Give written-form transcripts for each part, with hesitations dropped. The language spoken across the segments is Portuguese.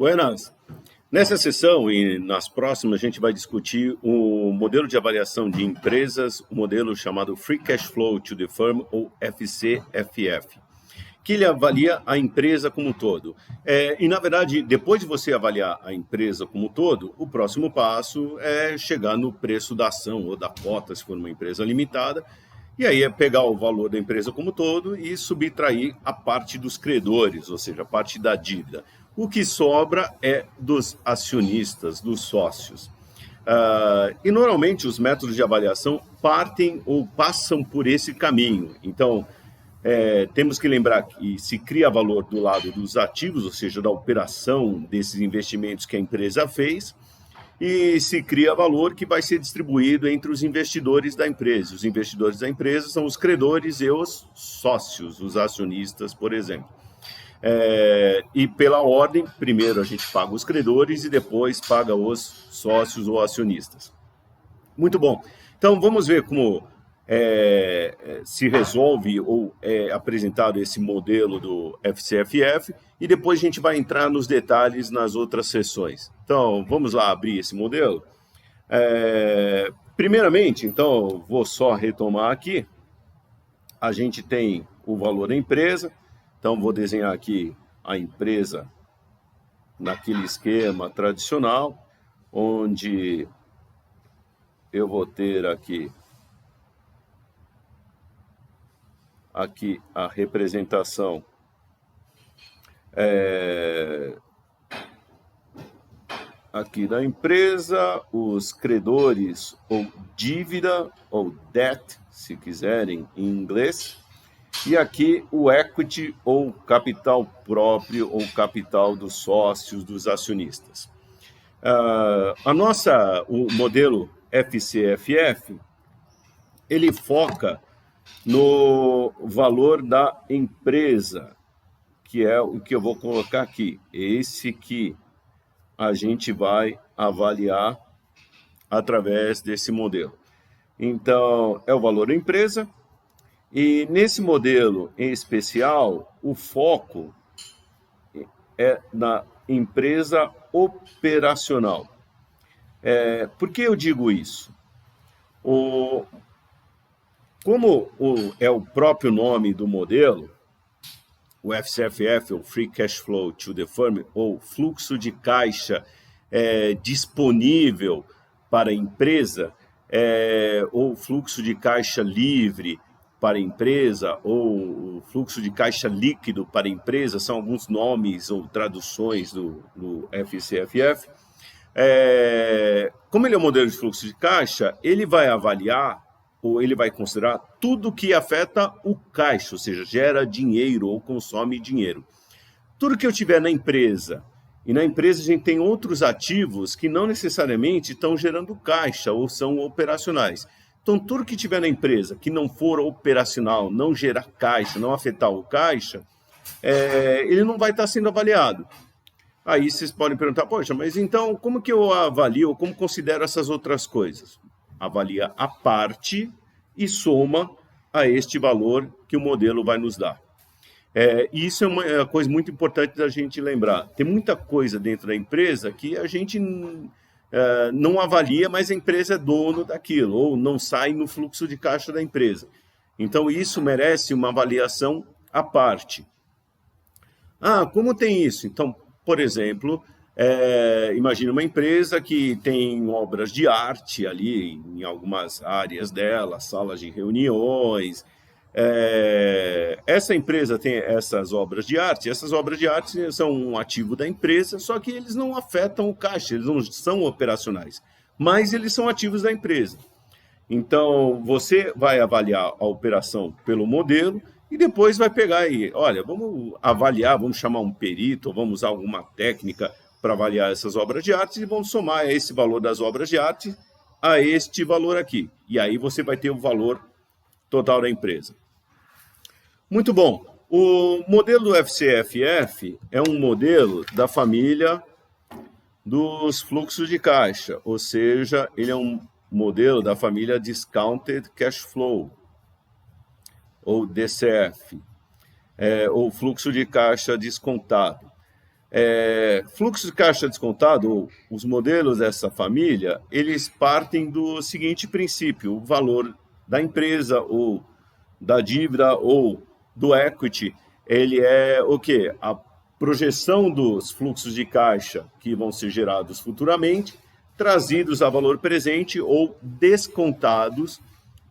Buenas. Nessa sessão e nas próximas, a gente vai discutir o modelo de avaliação de empresas, o modelo chamado Free Cash Flow to the Firm, ou FCFF, que ele avalia a empresa como um todo. E, na verdade, depois de você avaliar a empresa como um todo, o próximo passo é chegar no preço da ação ou da cota, se for uma empresa limitada, e aí é pegar o valor da empresa como um todo e subtrair a parte dos credores, ou seja, a parte da dívida. O que sobra é dos acionistas, dos sócios. E normalmente os métodos de avaliação partem ou passam por esse caminho. Então, temos que lembrar que se cria valor do lado dos ativos, ou seja, da operação desses investimentos que a empresa fez, e se cria valor que vai ser distribuído entre os investidores da empresa. Os investidores da empresa são os credores e os sócios, os acionistas, por exemplo. E pela ordem, primeiro a gente paga os credores e depois paga os sócios ou acionistas. Muito bom. Então vamos ver como se resolve ou é apresentado esse modelo do FCFF e depois a gente vai entrar nos detalhes nas outras sessões. Então vamos lá abrir esse modelo. Primeiramente, então vou só retomar aqui. A gente tem o valor da empresa. Então, vou desenhar aqui a empresa naquele esquema tradicional, onde eu vou ter aqui a representação aqui da empresa, os credores ou dívida, ou debt, se quiserem em inglês. E aqui o equity, ou capital próprio, ou capital dos sócios, dos acionistas. O modelo FCFF, ele foca no valor da empresa, que é o que eu vou colocar aqui. Esse que a gente vai avaliar através desse modelo. Então, é o valor da empresa. E nesse modelo em especial, o foco é na empresa operacional. Por que eu digo isso? Como é o próprio nome do modelo, o FCFF, ou Free Cash Flow to the Firm, ou fluxo de caixa disponível para a empresa, ou fluxo de caixa livre para a empresa, ou fluxo de caixa líquido para a empresa, são alguns nomes ou traduções do FCFF. Como ele é um modelo de fluxo de caixa, ele vai avaliar, ou ele vai considerar tudo que afeta o caixa, ou seja, gera dinheiro ou consome dinheiro. Tudo que eu tiver na empresa, e na empresa a gente tem outros ativos que não necessariamente estão gerando caixa ou são operacionais. Então, tudo que tiver na empresa que não for operacional, não gerar caixa, não afetar o caixa, ele não vai estar sendo avaliado. Aí vocês podem perguntar, poxa, mas então como que eu avalio, como considero essas outras coisas? Avalia a parte e soma a este valor que o modelo vai nos dar. Isso é uma coisa muito importante da gente lembrar. Tem muita coisa dentro da empresa que a gente não avalia, mas a empresa é dono daquilo, ou não sai no fluxo de caixa da empresa. Então, isso merece uma avaliação à parte. Como tem isso? Então, por exemplo, imagine uma empresa que tem obras de arte ali em algumas áreas dela, salas de reuniões. Essa empresa tem essas obras de arte são um ativo da empresa, só que eles não afetam o caixa, eles não são operacionais, mas eles são ativos da empresa. Então, você vai avaliar a operação pelo modelo e depois vai pegar aí, olha, vamos avaliar, vamos chamar um perito, vamos usar alguma técnica para avaliar essas obras de arte e vamos somar esse valor das obras de arte a este valor aqui. E aí você vai ter o valor total da empresa. Muito bom. O modelo do FCFF é um modelo da família dos fluxos de caixa, ou seja, ele é um modelo da família Discounted Cash Flow, ou DCF, ou fluxo de caixa descontado. Fluxo de caixa descontado, ou os modelos dessa família, eles partem do seguinte princípio: o valor da empresa, ou da dívida, ou do equity, ele é o quê? A projeção dos fluxos de caixa que vão ser gerados futuramente, trazidos a valor presente ou descontados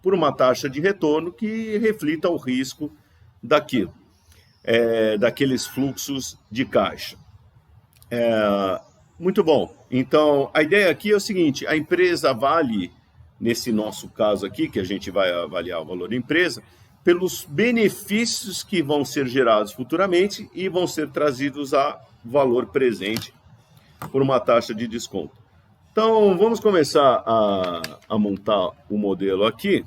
por uma taxa de retorno que reflita o risco daquilo, daqueles fluxos de caixa. Muito bom. Então, a ideia aqui é o seguinte: a empresa vale, nesse nosso caso aqui, que a gente vai avaliar o valor da empresa, pelos benefícios que vão ser gerados futuramente e vão ser trazidos a valor presente por uma taxa de desconto. Então, vamos começar a montar o modelo aqui.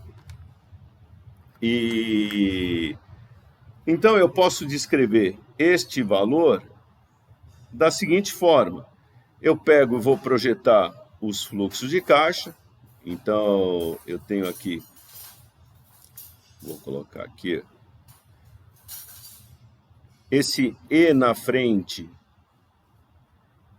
Então, eu posso descrever este valor da seguinte forma: eu pego, vou projetar os fluxos de caixa. Então, eu tenho aqui, vou colocar aqui, esse E na frente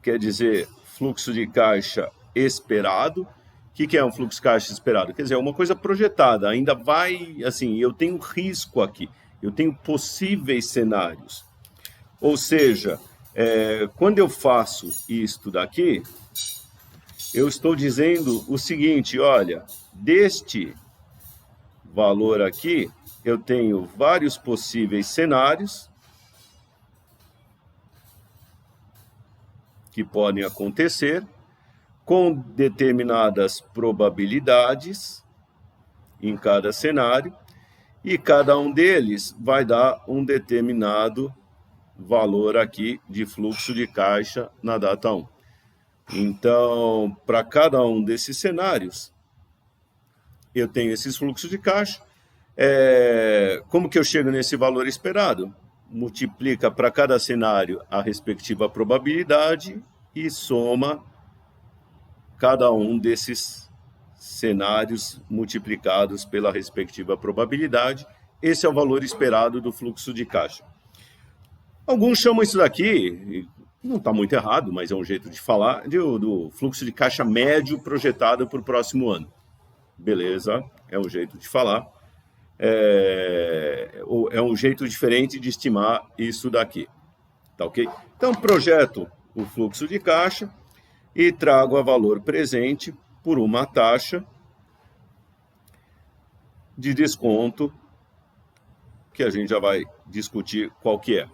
quer dizer fluxo de caixa esperado. O que é um fluxo de caixa esperado? Quer dizer, é uma coisa projetada, ainda vai, assim, eu tenho risco aqui, eu tenho possíveis cenários. Ou seja, quando eu faço isto daqui, eu estou dizendo o seguinte: olha, deste valor aqui, eu tenho vários possíveis cenários que podem acontecer, com determinadas probabilidades em cada cenário, e cada um deles vai dar um determinado valor aqui de fluxo de caixa na data 1. Então, para cada um desses cenários, eu tenho esses fluxos de caixa. Como que eu chego nesse valor esperado? Multiplica para cada cenário a respectiva probabilidade e soma cada um desses cenários multiplicados pela respectiva probabilidade. Esse é o valor esperado do fluxo de caixa. Alguns chamam isso daqui, não está muito errado, mas é um jeito de falar, do fluxo de caixa médio projetado para o próximo ano. Beleza, é um jeito de falar. É um jeito diferente de estimar isso daqui. Tá ok? Então, projeto o fluxo de caixa e trago a valor presente por uma taxa de desconto, que a gente já vai discutir qual que é.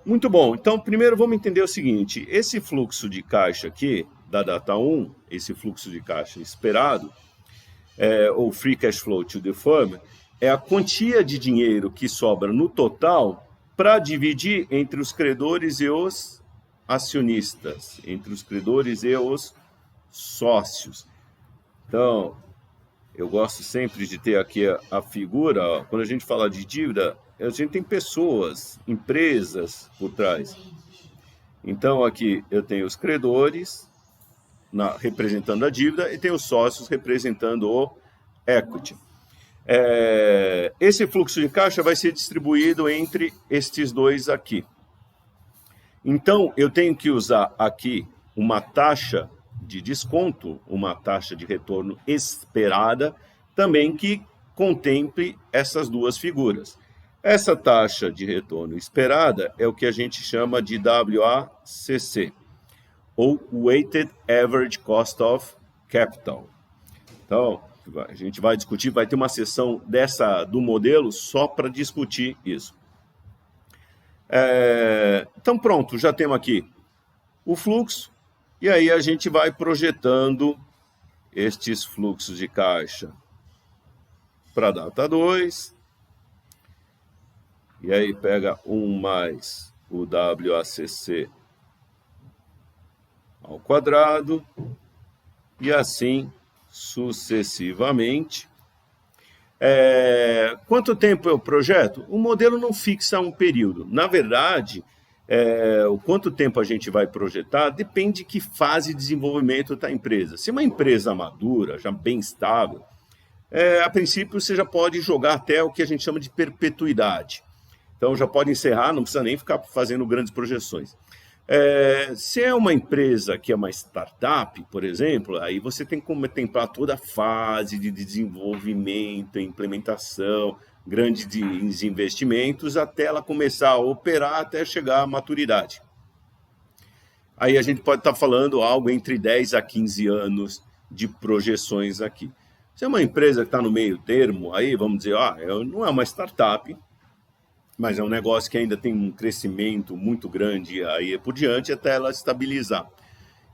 Muito bom. Então, primeiro vamos entender o seguinte: esse fluxo de caixa aqui, da data 1, esse fluxo de caixa esperado, ou Free Cash Flow to the Firm, é a quantia de dinheiro que sobra no total para dividir entre os credores e os acionistas, entre os credores e os sócios. Então, eu gosto sempre de ter aqui a figura. Quando a gente fala de dívida, a gente tem pessoas, empresas por trás. Então, aqui eu tenho os credores representando a dívida e tenho os sócios representando o equity. Esse fluxo de caixa vai ser distribuído entre estes dois aqui. Então, eu tenho que usar aqui uma taxa de desconto, uma taxa de retorno esperada, também que contemple essas duas figuras. Essa taxa de retorno esperada é o que a gente chama de WACC, ou Weighted Average Cost of Capital. Então, a gente vai discutir, vai ter uma sessão do modelo só para discutir isso. Então, pronto, já temos aqui o fluxo, e aí a gente vai projetando estes fluxos de caixa para a data 2, e aí pega 1 mais o WACC ao quadrado, e assim sucessivamente. Quanto tempo é o projeto? O modelo não fixa um período. Na verdade, o quanto tempo a gente vai projetar depende de que fase de desenvolvimento está a empresa. Se é uma empresa madura, já bem estável, a princípio você já pode jogar até o que a gente chama de perpetuidade. Então já pode encerrar, não precisa nem ficar fazendo grandes projeções. Se é uma empresa que é uma startup, por exemplo, aí você tem que contemplar toda a fase de desenvolvimento, implementação, grandes investimentos, até ela começar a operar, até chegar à maturidade. Aí a gente pode estar falando algo entre 10 a 15 anos de projeções aqui. Se é uma empresa que está no meio termo, aí vamos dizer, não é uma startup, mas é um negócio que ainda tem um crescimento muito grande aí por diante até ela estabilizar.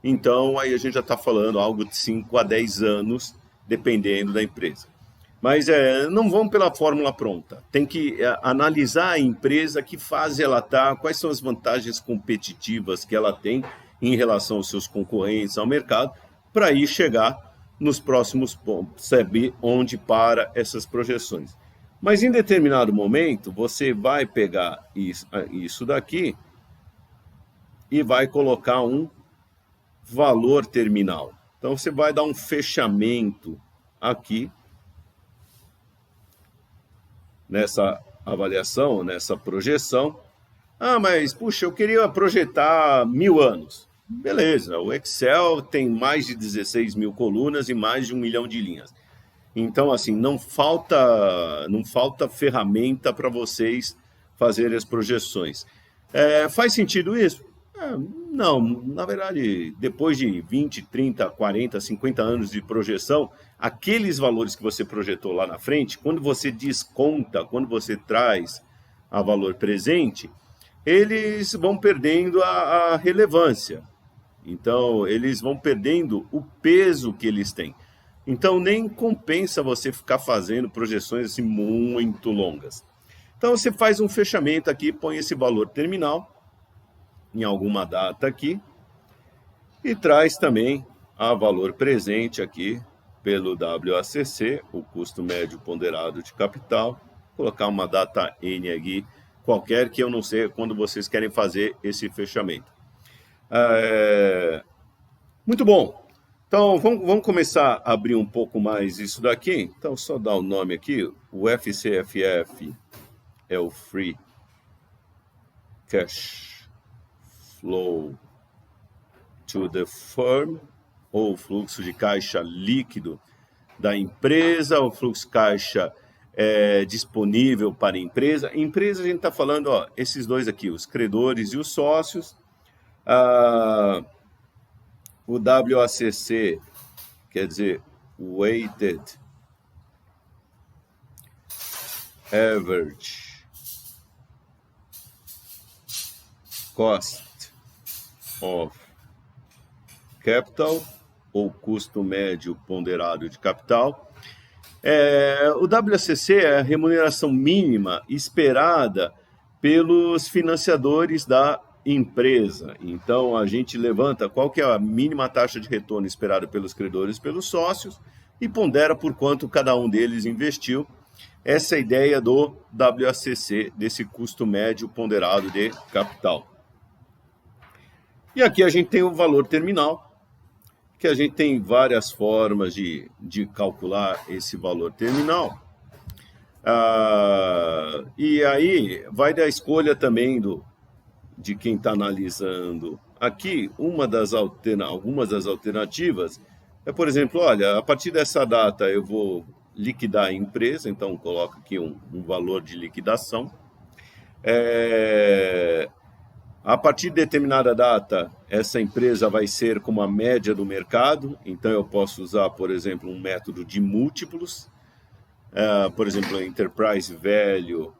Então, aí a gente já está falando algo de 5 a 10 anos, dependendo da empresa. Mas não vão pela fórmula pronta. Tem que analisar a empresa, que fase ela está, quais são as vantagens competitivas que ela tem em relação aos seus concorrentes ao mercado, para aí chegar nos próximos pontos, saber onde para essas projeções. Mas em determinado momento, você vai pegar isso daqui e vai colocar um valor terminal. Então, você vai dar um fechamento aqui, nessa avaliação, nessa projeção. Mas, puxa, eu queria projetar 1000 anos. Beleza, o Excel tem mais de 16 mil colunas e mais de 1 milhão de linhas. Então, assim, não falta ferramenta para vocês fazerem as projeções. Faz sentido isso? Não, na verdade, depois de 20, 30, 40, 50 anos de projeção, aqueles valores que você projetou lá na frente, quando você desconta, quando você traz a valor presente, eles vão perdendo a relevância. Então, eles vão perdendo o peso que eles têm. Então, nem compensa você ficar fazendo projeções assim muito longas. Então, você faz um fechamento aqui, põe esse valor terminal em alguma data aqui e traz também a valor presente aqui pelo WACC, o custo médio ponderado de capital, colocar uma data N aqui, qualquer, que eu não sei quando vocês querem fazer esse fechamento. Muito bom. Então, vamos começar a abrir um pouco mais isso daqui. Então, só dar o nome aqui. O FCFF é o Free Cash Flow to the Firm, ou fluxo de caixa líquido da empresa, o fluxo de caixa disponível para a empresa. Empresa, a gente está falando, esses dois aqui, os credores e os sócios. O WACC, quer dizer, Weighted Average Cost of Capital, ou custo médio ponderado de capital. O WACC é a remuneração mínima esperada pelos financiadores da empresa. Então, a gente levanta qual que é a mínima taxa de retorno esperada pelos credores e pelos sócios e pondera por quanto cada um deles investiu. Essa é a ideia do WACC, desse custo médio ponderado de capital. E aqui a gente tem o valor terminal, que a gente tem várias formas de calcular esse valor terminal. E aí vai da escolha também de quem está analisando. Aqui, algumas das alternativas por exemplo, olha, a partir dessa data eu vou liquidar a empresa, então coloco aqui um valor de liquidação. A partir de determinada data, essa empresa vai ser como a média do mercado, então eu posso usar, por exemplo, um método de múltiplos, por exemplo, Enterprise Value,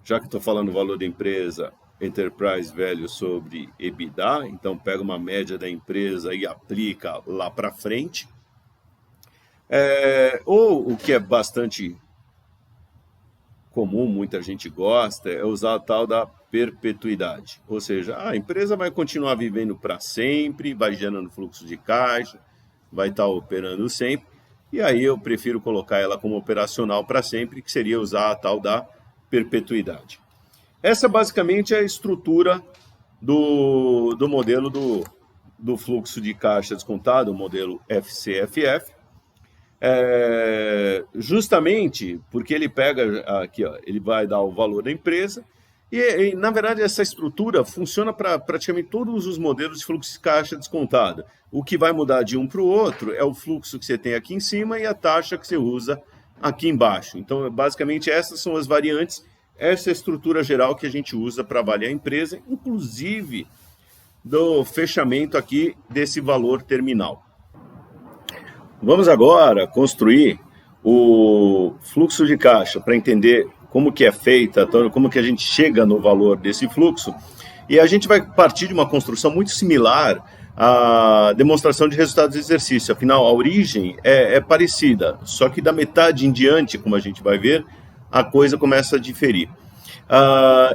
já que estou falando o valor da empresa, Enterprise Value sobre EBITDA, então pega uma média da empresa e aplica lá para frente. Ou o que é bastante comum, muita gente gosta, é usar a tal da perpetuidade. Ou seja, a empresa vai continuar vivendo para sempre, vai gerando fluxo de caixa, vai estar operando sempre, e aí eu prefiro colocar ela como operacional para sempre, que seria usar a tal da perpetuidade. Essa basicamente é a estrutura do modelo do fluxo de caixa descontado, o modelo FCFF. justamente porque ele pega aqui, ó, ele vai dar o valor da empresa na verdade, essa estrutura funciona para praticamente todos os modelos de fluxo de caixa descontado. O que vai mudar de um para o outro é o fluxo que você tem aqui em cima e a taxa que você usa aqui embaixo. Então, basicamente, essas são as variantes, essa é a estrutura geral que a gente usa para avaliar a empresa, inclusive do fechamento aqui desse valor terminal. Vamos agora construir o fluxo de caixa para entender como que é feita, como que a gente chega no valor desse fluxo. E a gente vai partir de uma construção muito similar à demonstração de resultados de exercício. Afinal, a origem é parecida, só que da metade em diante, como a gente vai ver, a coisa começa a diferir.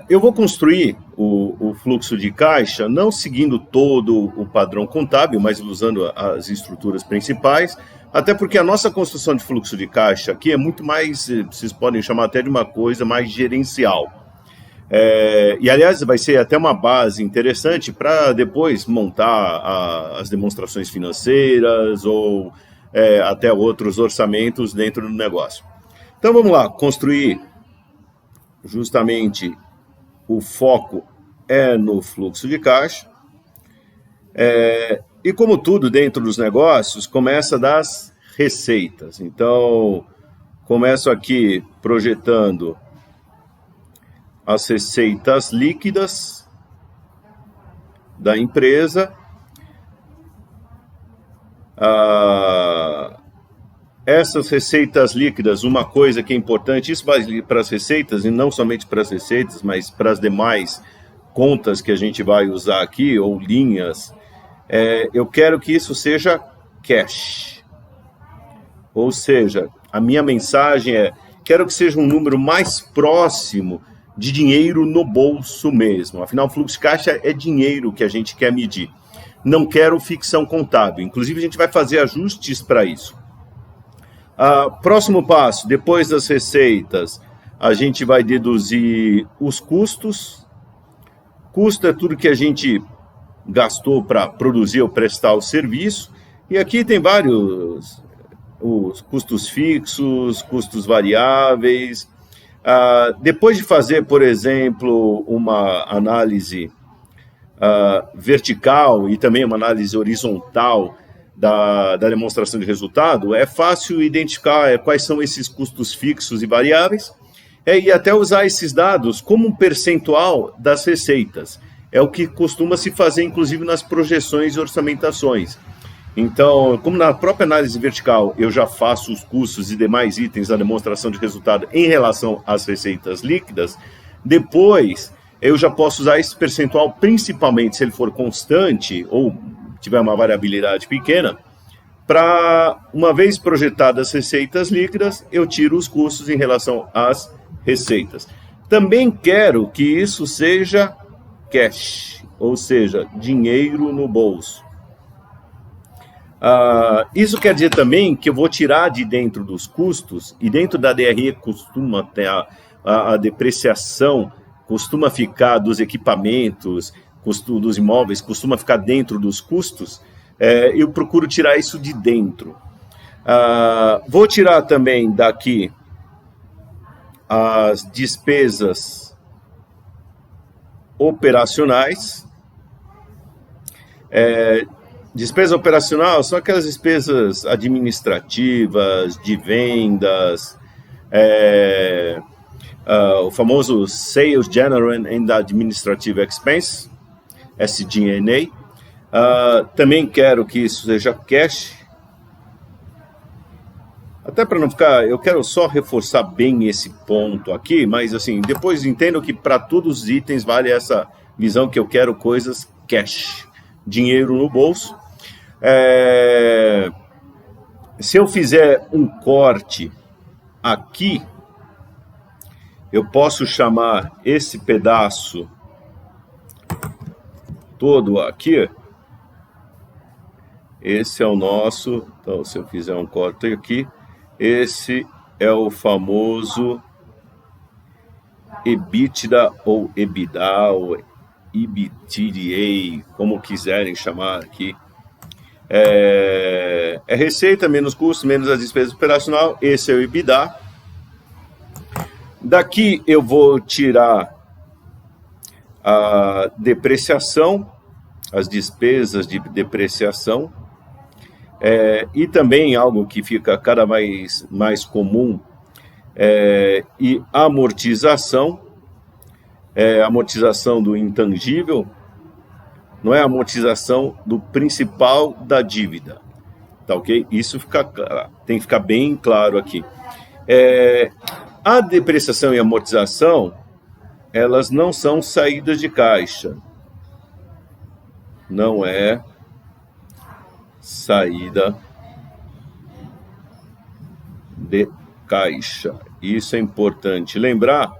Eu vou construir o fluxo de caixa, não seguindo todo o padrão contábil, mas usando as estruturas principais, até porque a nossa construção de fluxo de caixa aqui é muito mais, vocês podem chamar até de uma coisa mais gerencial. E, aliás, vai ser até uma base interessante para depois montar as demonstrações financeiras ou até outros orçamentos dentro do negócio. Então, vamos lá, construir justamente o foco no fluxo de caixa. E como tudo dentro dos negócios, começa das receitas. Então, começo aqui projetando as receitas líquidas da empresa. Essas receitas líquidas, uma coisa que é importante, isso vai para as receitas, e não somente para as receitas, mas para as demais contas que a gente vai usar aqui, ou linhas, eu quero que isso seja cash. Ou seja, a minha mensagem quero que seja um número mais próximo de dinheiro no bolso mesmo. Afinal, o fluxo de caixa é dinheiro que a gente quer medir. Não quero ficção contábil. Inclusive, a gente vai fazer ajustes para isso. Próximo passo, depois das receitas, a gente vai deduzir os custos. Custo é tudo que a gente gastou para produzir ou prestar o serviço. E aqui tem vários os custos fixos, custos variáveis. Depois de fazer, por exemplo, uma análise vertical e também uma análise horizontal da demonstração de resultado, é fácil identificar quais são esses custos fixos e variáveis e até usar esses dados como um percentual das receitas. É o que costuma se fazer, inclusive, nas projeções e orçamentações. Então, como na própria análise vertical eu já faço os custos e demais itens da demonstração de resultado em relação às receitas líquidas, depois eu já posso usar esse percentual, principalmente se ele for constante ou tiver uma variabilidade pequena, para, uma vez projetadas as receitas líquidas, eu tiro os custos em relação às receitas. Também quero que isso seja cash, ou seja, dinheiro no bolso. Isso quer dizer também que eu vou tirar de dentro dos custos, e dentro da DRE costuma ter a depreciação, costuma ficar dos equipamentos, custo dos imóveis, costuma ficar dentro dos custos, eu procuro tirar isso de dentro. Vou tirar também daqui as despesas operacionais. Despesa operacional são aquelas despesas administrativas, de vendas, o famoso Sales, General and Administrative Expense, SG&A. Também quero que isso seja cash. Até para não ficar, eu quero só reforçar bem esse ponto aqui, mas assim, depois entendo que para todos os itens vale essa visão que eu quero coisas cash, dinheiro no bolso. Se eu fizer um corte aqui, eu posso chamar esse pedaço todo aqui, esse é o nosso, então se eu fizer um corte aqui, esse é o famoso EBITDA ou EBITDA ou EBITDA, como quiserem chamar aqui. É receita menos custo, menos as despesas operacional. Esse é o EBITDA. Daqui eu vou tirar a depreciação, as despesas de depreciação, e também algo que fica cada vez mais comum, e amortização, amortização do intangível, não é a amortização do principal da dívida, tá ok? Isso tem que ficar bem claro aqui. A depreciação e amortização, elas não são saídas de caixa. Não é saída de caixa. Isso é importante lembrar.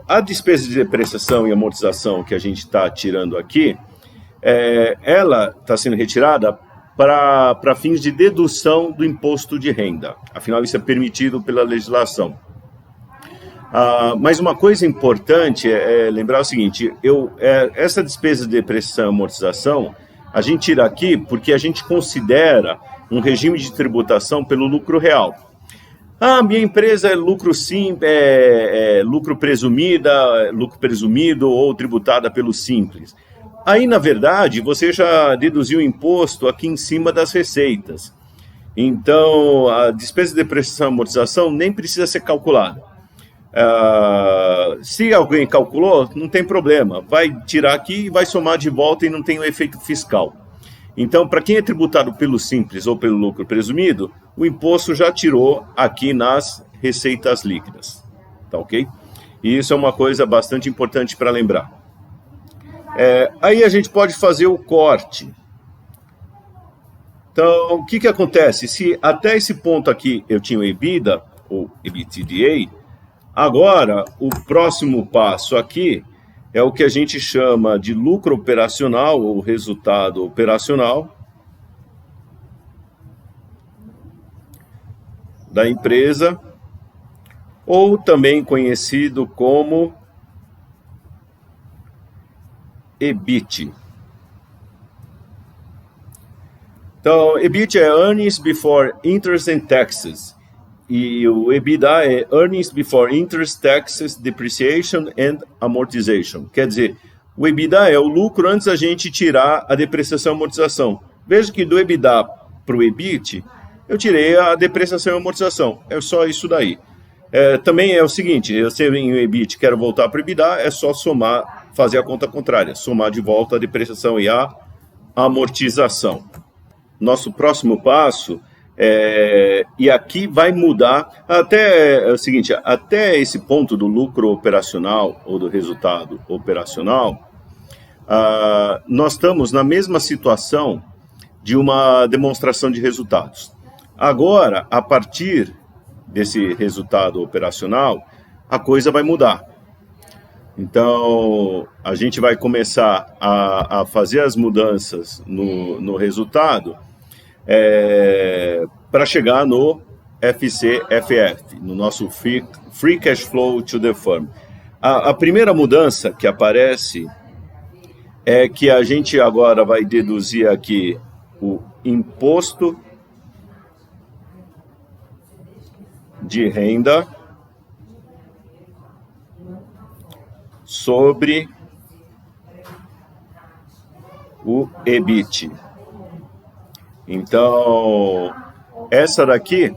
A despesa de depreciação e amortização que a gente está tirando aqui, ela está sendo retirada para fins de dedução do imposto de renda. Afinal, isso é permitido pela legislação. Mas uma coisa importante é lembrar o seguinte, essa despesa de depreciação e amortização, a gente tira aqui porque a gente considera um regime de tributação pelo lucro real. Minha empresa é lucro lucro presumido ou tributada pelo simples. Aí, na verdade, você já deduziu o imposto aqui em cima das receitas. Então, a despesa de depreciação e amortização nem precisa ser calculada. Se alguém calculou, não tem problema. Vai tirar aqui e vai somar de volta e não tem o efeito fiscal. Então, para quem é tributado pelo simples ou pelo lucro presumido, o imposto já tirou aqui nas receitas líquidas. Tá ok? E isso é uma coisa bastante importante para lembrar. Aí a gente pode fazer o corte. Então, o que acontece? Se até esse ponto aqui eu tinha o EBITDA, ou EBITDA, agora o próximo passo aqui é o que a gente chama de lucro operacional, ou resultado operacional da empresa, ou também conhecido como EBIT. Então, EBIT é Earnings Before Interest and Taxes. E o EBITDA é Earnings Before Interest, Taxes, Depreciation and Amortization. Quer dizer, o EBITDA é o lucro antes da gente tirar a depreciação e amortização. Veja que do EBITDA para o EBIT, eu tirei a depreciação e amortização. É só isso daí. Também é o seguinte, eu tenho o EBIT, quero voltar para o EBITDA, é só somar, fazer a conta contrária, somar de volta a depreciação e a amortização. Nosso próximo passo, e aqui vai mudar, até o seguinte, até esse ponto do lucro operacional ou do resultado operacional, nós estamos na mesma situação de uma demonstração de resultados. Agora, a partir desse resultado operacional, a coisa vai mudar. Então, a gente vai começar a fazer as mudanças no resultado para chegar no FCFF, no nosso Free Cash Flow to the Firm. A primeira mudança que aparece é que a gente agora vai deduzir aqui o imposto de renda sobre o EBIT. Então, essa daqui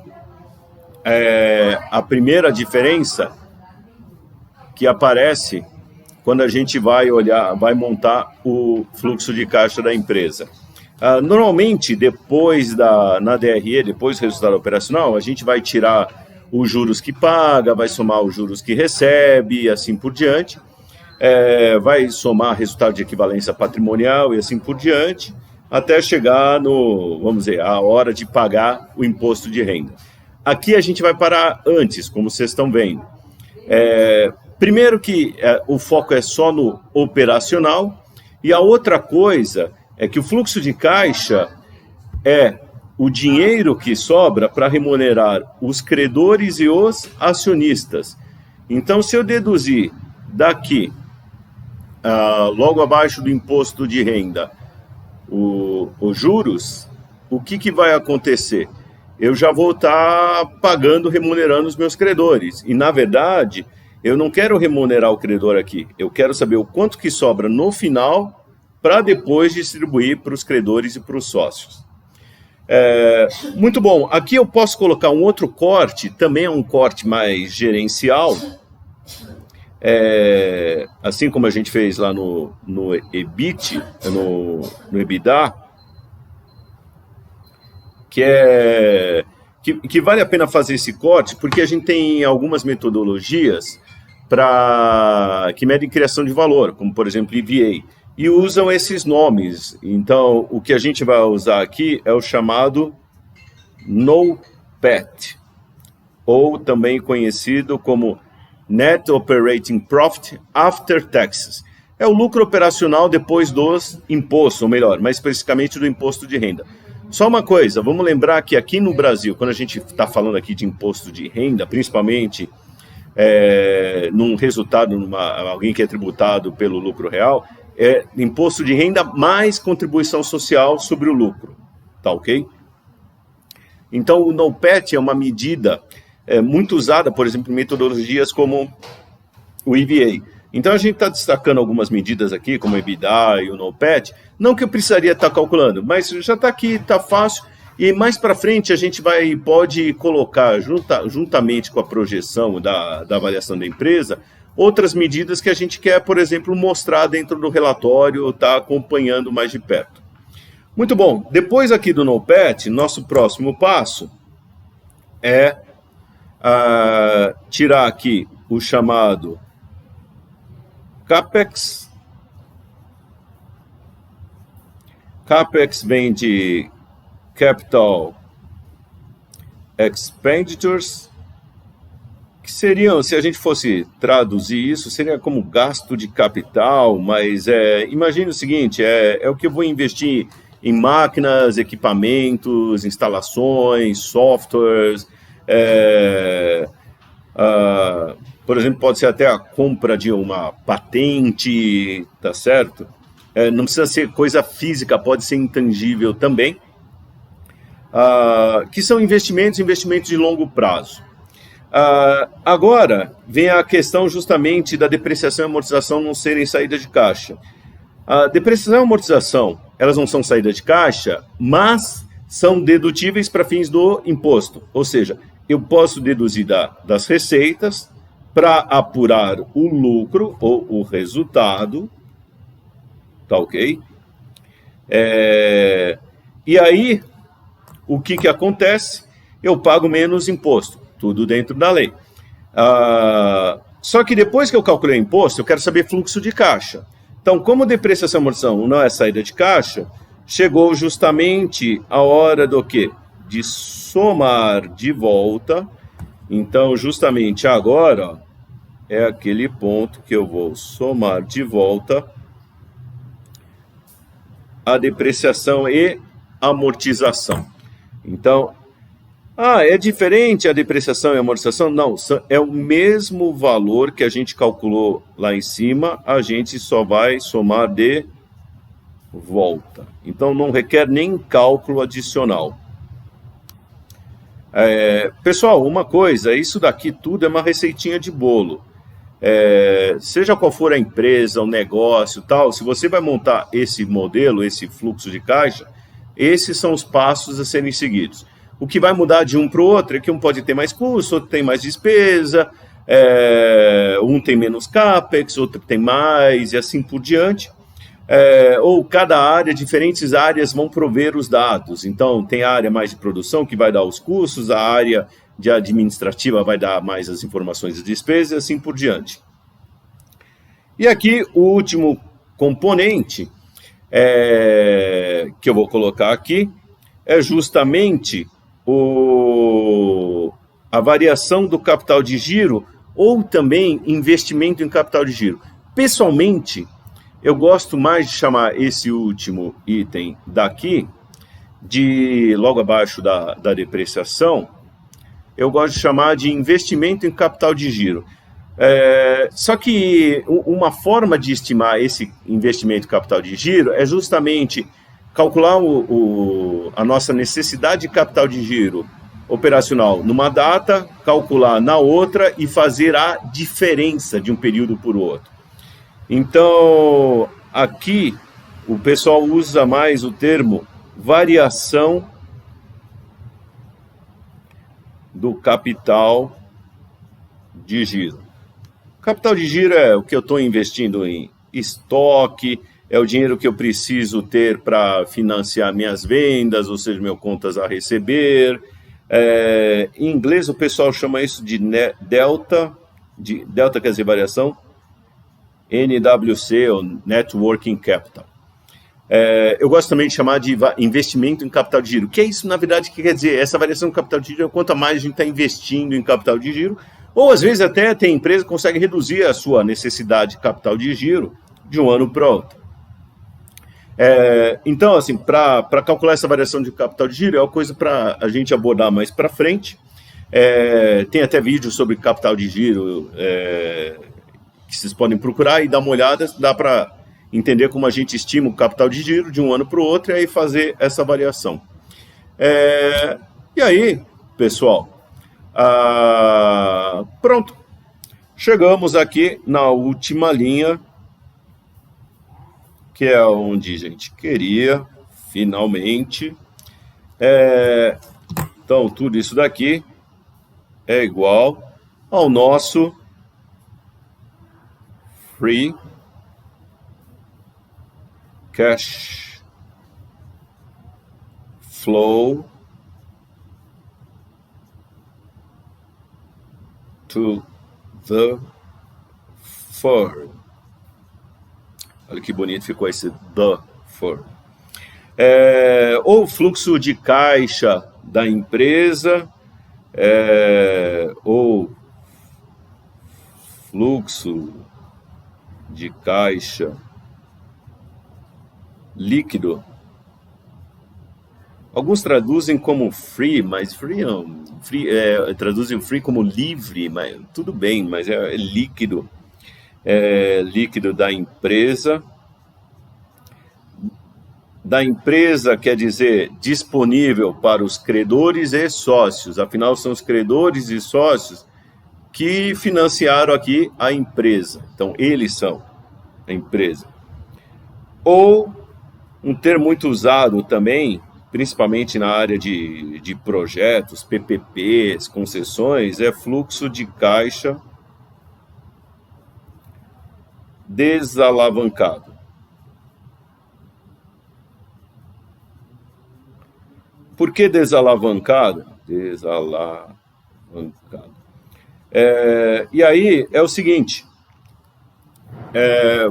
é a primeira diferença que aparece quando a gente vai montar o fluxo de caixa da empresa. Normalmente, na DRE, depois do resultado operacional, a gente vai tirar os juros que paga, vai somar os juros que recebe e assim por diante. Vai somar resultado de equivalência patrimonial e assim por diante, até chegar a hora de pagar o imposto de renda. Aqui a gente vai parar antes, como vocês estão vendo. Primeiro que o foco é só no operacional, e a outra coisa é que o fluxo de caixa é o dinheiro que sobra para remunerar os credores e os acionistas. Então, se eu deduzir daqui, logo abaixo do imposto de renda, o os juros, o que vai acontecer? Eu já vou estar pagando, remunerando os meus credores. E, na verdade, eu não quero remunerar o credor aqui. Eu quero saber o quanto que sobra no final para depois distribuir para os credores e para os sócios. Muito bom. Aqui eu posso colocar um outro corte, também é um corte mais gerencial, assim como a gente fez lá no EBIT, no EBITDA, que vale a pena fazer esse corte, porque a gente tem algumas metodologias que medem criação de valor, como por exemplo EVA, e usam esses nomes. Então, o que a gente vai usar aqui é o chamado NOPAT, ou também conhecido como Net Operating Profit After Taxes. É o lucro operacional depois dos impostos, ou melhor, mais especificamente do imposto de renda. Só uma coisa, vamos lembrar que aqui no Brasil, quando a gente está falando aqui de imposto de renda, principalmente num resultado, alguém que é tributado pelo lucro real, é imposto de renda mais contribuição social sobre o lucro, tá ok? Então o NOPAT é uma medida muito usada, por exemplo, em metodologias como o EVA. Então a gente está destacando algumas medidas aqui, como o EBITDA e o NOPAT, não que eu precisaria estar calculando, mas já está aqui, está fácil, e mais para frente a gente pode colocar, juntamente com a projeção da avaliação da empresa, outras medidas que a gente quer, por exemplo, mostrar dentro do relatório, está acompanhando mais de perto. Muito bom, depois aqui do NOPAT, nosso próximo passo é tirar aqui o chamado CAPEX. CAPEX vem de Capital Expenditures, que seriam, se a gente fosse traduzir isso, seria como gasto de capital, mas imagine o seguinte, é o que eu vou investir em máquinas, equipamentos, instalações, softwares, por exemplo, pode ser até a compra de uma patente, tá certo? Não precisa ser coisa física, pode ser intangível também, que são investimentos de longo prazo. Agora, vem a questão justamente da depreciação e amortização não serem saída de caixa. A depreciação e amortização, elas não são saída de caixa, mas são dedutíveis para fins do imposto. Ou seja, eu posso deduzir das receitas para apurar o lucro ou o resultado, tá ok? E aí, o que acontece? Eu pago menos imposto, tudo dentro da lei. Só que depois que eu calculei o imposto, eu quero saber fluxo de caixa. Então, como depreciação e amortização não é saída de caixa, chegou justamente a hora do quê? De somar de volta. Então, justamente agora, ó, é aquele ponto que eu vou somar de volta a depreciação e amortização. Então, é diferente a depreciação e a amortização? Não, é o mesmo valor que a gente calculou lá em cima, a gente só vai somar de volta. Então, não requer nem cálculo adicional. Pessoal, uma coisa, isso daqui tudo é uma receitinha de bolo. Seja qual for a empresa, o negócio, tal, se você vai montar esse modelo, esse fluxo de caixa, esses são os passos a serem seguidos. O que vai mudar de um para o outro é que um pode ter mais custo, outro tem mais despesa, um tem menos CAPEX, outro tem mais, e assim por diante. Ou cada área, diferentes áreas vão prover os dados. Então, tem a área mais de produção que vai dar os custos, a área de administrativa vai dar mais as informações das despesas e assim por diante. E aqui, o último componente que eu vou colocar aqui é justamente a variação do capital de giro ou também investimento em capital de giro. Pessoalmente, eu gosto mais de chamar esse último item daqui, logo abaixo da depreciação, eu gosto de chamar de investimento em capital de giro. Só que uma forma de estimar esse investimento em capital de giro é justamente calcular a nossa necessidade de capital de giro operacional numa data, calcular na outra e fazer a diferença de um período por outro. Então, aqui o pessoal usa mais o termo variação do capital de giro. Capital de giro é o que eu estou investindo em estoque, é o dinheiro que eu preciso ter para financiar minhas vendas, ou seja, meus contas a receber. Em inglês o pessoal chama isso de delta quer dizer variação, NWC, ou Net Working Capital. Eu gosto também de chamar de investimento em capital de giro. O que é isso, na verdade, que quer dizer? Essa variação de capital de giro é quanto mais a gente está investindo em capital de giro, ou às vezes até tem empresa que consegue reduzir a sua necessidade de capital de giro de um ano para outro. Então, assim, para calcular essa variação de capital de giro é uma coisa para a gente abordar mais para frente. Tem até vídeo sobre capital de giro que vocês podem procurar e dar uma olhada. Dá para entender como a gente estima o capital de giro de um ano para o outro e aí fazer essa variação. E aí, pessoal, pronto. Chegamos aqui na última linha, que é onde a gente queria, finalmente. Então, tudo isso daqui é igual ao nosso Free Cash Flow to the firm. Olha que bonito ficou esse the firm. Ou fluxo de caixa da empresa, ou fluxo de caixa líquido. Alguns traduzem como free, mas traduzem free como livre, mas tudo bem, mas é líquido. Líquido da empresa. Da empresa quer dizer disponível para os credores e sócios. Afinal, são os credores e sócios que financiaram aqui a empresa. Então, eles são a empresa. Ou, um termo muito usado também, principalmente na área de projetos, PPPs, concessões, é fluxo de caixa desalavancado. Por que desalavancado? Desalavancado. E aí é o seguinte,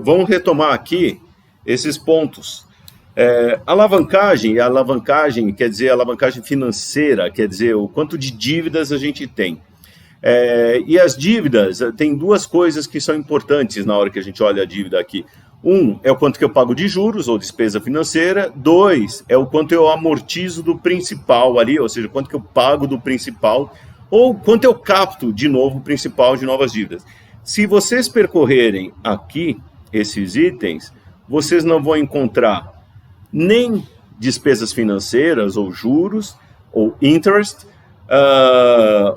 vamos retomar aqui esses pontos. Alavancagem quer dizer alavancagem financeira, quer dizer o quanto de dívidas a gente tem. E as dívidas, tem duas coisas que são importantes na hora que a gente olha a dívida aqui. Um, é o quanto que eu pago de juros ou despesa financeira. Dois, é o quanto eu amortizo do principal ali, ou seja, quanto que eu pago do principal, ou quanto eu capto de novo o principal de novas dívidas. Se vocês percorrerem aqui esses itens, vocês não vão encontrar nem despesas financeiras, ou juros, ou interest,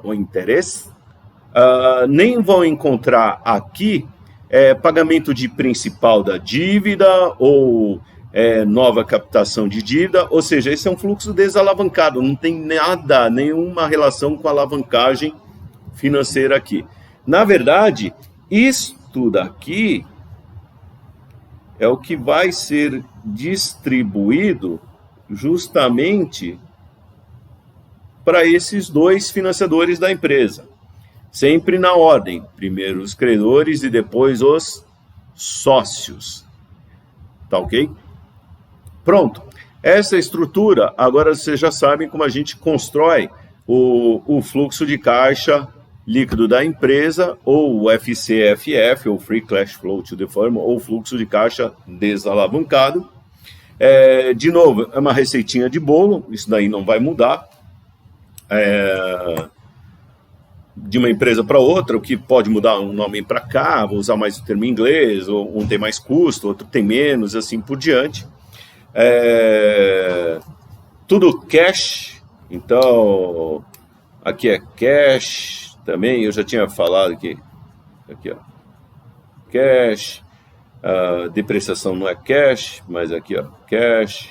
ou interesse, nem vão encontrar aqui pagamento de principal da dívida ou nova captação de dívida, ou seja, esse é um fluxo desalavancado, não tem nada, nenhuma relação com a alavancagem financeira aqui. Na verdade, isto daqui é o que vai ser distribuído justamente para esses dois financiadores da empresa. Sempre na ordem, primeiro os credores e depois os sócios. Tá ok? Pronto. Essa estrutura, agora vocês já sabem como a gente constrói o fluxo de caixa líquido da empresa, ou o FCFF, ou Free Cash Flow to the Firm, ou fluxo de caixa desalavancado. De novo, é uma receitinha de bolo, isso daí não vai mudar. De uma empresa para outra, o que pode mudar um nome para cá, vou usar mais o termo em inglês, ou um tem mais custo, outro tem menos, assim por diante. Tudo cash, então aqui é cash também, eu já tinha falado aqui ó, cash, depreciação não é cash, mas aqui ó, cash.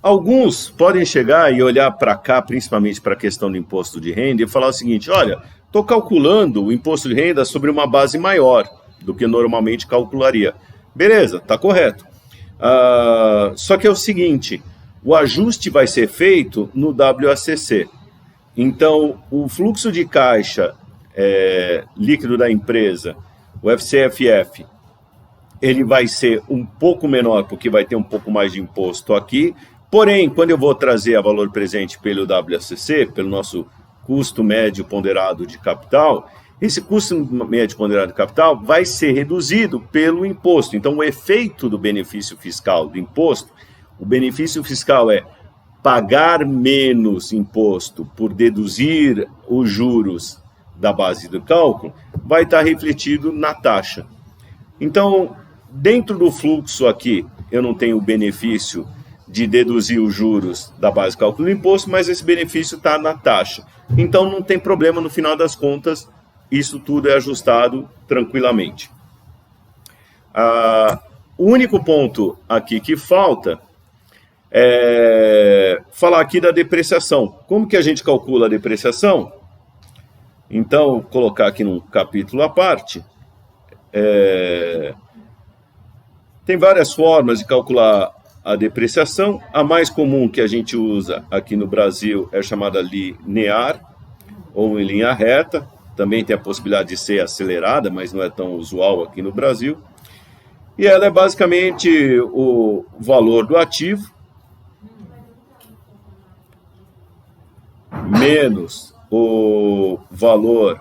Alguns podem chegar e olhar para cá, principalmente para a questão do imposto de renda, e falar o seguinte: olha, estou calculando o imposto de renda sobre uma base maior do que normalmente calcularia. Beleza, está correto. Só que é o seguinte, o ajuste vai ser feito no WACC. Então, o fluxo de caixa líquido da empresa, o FCFF, ele vai ser um pouco menor, porque vai ter um pouco mais de imposto aqui. Porém, quando eu vou trazer a valor presente pelo WACC, pelo nosso custo médio ponderado de capital, esse custo médio ponderado de capital vai ser reduzido pelo imposto. Então, o efeito do benefício fiscal do imposto, o benefício fiscal é pagar menos imposto por deduzir os juros da base do cálculo, vai estar refletido na taxa. Então, dentro do fluxo aqui, eu não tenho o benefício de deduzir os juros da base de cálculo do imposto, mas esse benefício está na taxa. Então, não tem problema, no final das contas, isso tudo é ajustado tranquilamente. O único ponto aqui que falta é falar aqui da depreciação. Como que a gente calcula a depreciação? Então, vou colocar aqui num capítulo à parte. Tem várias formas de calcular a depreciação. A mais comum que a gente usa aqui no Brasil é chamada linear, ou em linha reta. Também tem a possibilidade de ser acelerada, mas não é tão usual aqui no Brasil. E ela é basicamente o valor do ativo menos o valor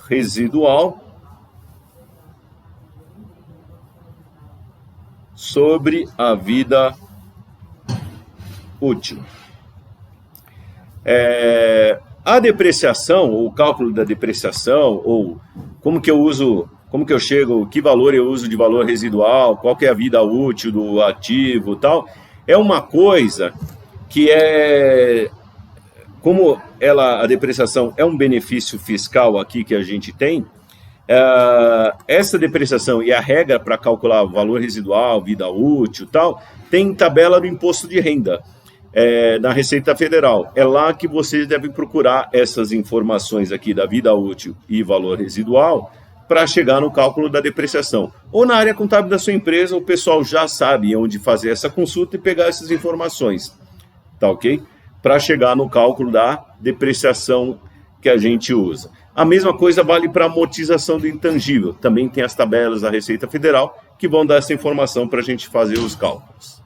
residual sobre a vida útil. A depreciação, ou o cálculo da depreciação, ou como que eu chego, que valor eu uso de valor residual, qual que é a vida útil do ativo, tal, é uma coisa que como a depreciação é um benefício fiscal aqui que a gente tem, essa depreciação e a regra para calcular o valor residual, vida útil, tal, tem tabela do imposto de renda. Na Receita Federal. É lá que vocês devem procurar essas informações aqui da vida útil e valor residual para chegar no cálculo da depreciação. Ou na área contábil da sua empresa, o pessoal já sabe onde fazer essa consulta e pegar essas informações. Tá ok? Para chegar no cálculo da depreciação que a gente usa. A mesma coisa vale para a amortização do intangível. Também tem as tabelas da Receita Federal que vão dar essa informação para a gente fazer os cálculos.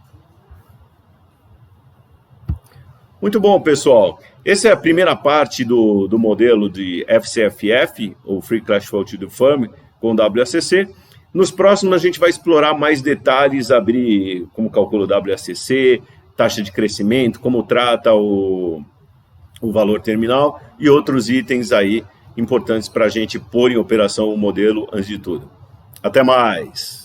Muito bom, pessoal. Essa é a primeira parte do modelo de FCFF, ou Free Cash Flow to the Firm, com WACC. Nos próximos, a gente vai explorar mais detalhes, abrir como calcula o WACC, taxa de crescimento, como trata o valor terminal e outros itens aí importantes para a gente pôr em operação o modelo antes de tudo. Até mais!